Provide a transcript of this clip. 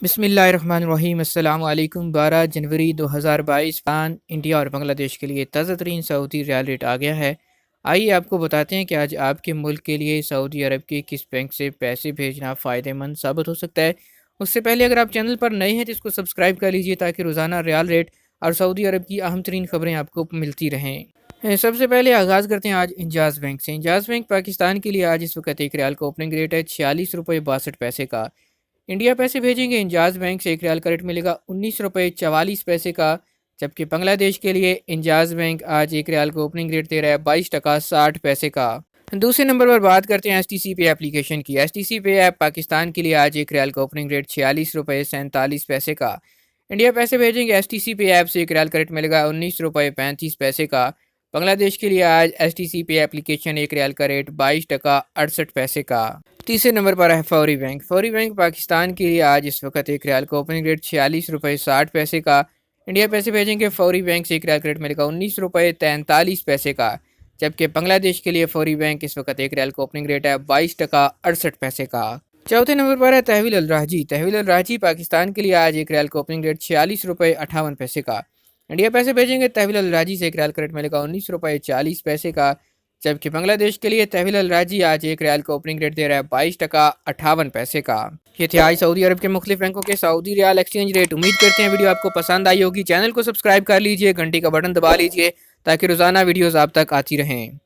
बिस्मिल्लाहिर्रहमानिर्रहीम। अस्सलाम वालेकुम। 12 जनवरी 2022 पान इंडिया और बांग्लादेश के लिए ताज़ा तरीन सऊदी रियाल रेट आ गया है। आइए आपको बताते हैं कि आज आपके मुल्क के लिए सऊदी अरब के किस बैंक से पैसे भेजना फ़ायदेमंद साबित हो सकता है। उससे पहले अगर आप चैनल पर नए हैं तो इसको सब्सक्राइब कर लीजिए ताकि रोज़ाना रियाल रेट और सऊदी अरब की अहम तरीन खबरें आपको मिलती रहें। सबसे पहले आगाज़ करते हैं आज इंजाज़ बैंक से। इंजाज़ बैंक पाकिस्तान के लिए आज इस वक्त एक रियाल का ओपनिंग रेट है 46 रुपये 62 पैसे का। इंडिया पैसे भेजेंगे इंजाज बैंक से एक रियाल का रेट मिलेगा 19 रुपये 44 पैसे का। जबकि बांग्लादेश के लिए इंजाज बैंक आज एक रियाल का ओपनिंग रेट दे रहा है 22 टका 60 पैसे का। दूसरे नंबर पर बात करते हैं STC पे एप्लीकेशन की। STC पे ऐप पाकिस्तान के लिए आज एक रियाल का ओपनिंग रेट 46 रुपये 47 पैसे का। इंडिया पैसे भेजेंगे STC पे ऐप से एक रियाल का रेट मिलेगा 19 रुपये 35 पैसे का। बांग्लादेश के लिए आज STC पे एप्लीकेशन एक रियाल का रेट 22 टका 68 पैसे का। तीसरे नंबर पर है फौरी बैंक। फौरी बैंक पाकिस्तान के लिए आज इस वक्त एक रियाल का ओपनिंग रेट 46 रुपये 60 पैसे का। इंडिया पैसे भेजेंगे फौरी बैंक से एक रियाल का रेट मिलेगा 19 रुपये 43 पैसे का। जबकि बांग्लादेश के लिए फौरी बैंक इस वक्त एक रियाल का ओपनिंग रेट है 22 टका 68 पैसे का। चौथे नंबर पर है तहवील अल राजी। तहवील अल राजी पाकिस्तान के लिए आज एक रियाल का ओपनिंग रेट 46 रुपये 58 पैसे का। इंडिया पैसे भेजेंगे तहवील अल राजी से एक रियाल का रेट मिलेगा 19 रुपये 40 पैसे का। जबकि बांग्लादेश के लिए तहवील अल राजी आज एक रियाल का ओपनिंग रेट दे रहा है 22 टका 58 पैसे का। ये थे आज सऊदी अरब के मुख्तलिफ बैंकों के सऊदी रियाल एक्सचेंज रेट। उम्मीद करते हैं वीडियो आपको पसंद आई होगी। चैनल को सब्सक्राइब कर लीजिए, घंटी का बटन दबा लीजिए ताकि रोज़ाना वीडियोज़ आप तक आती रहें।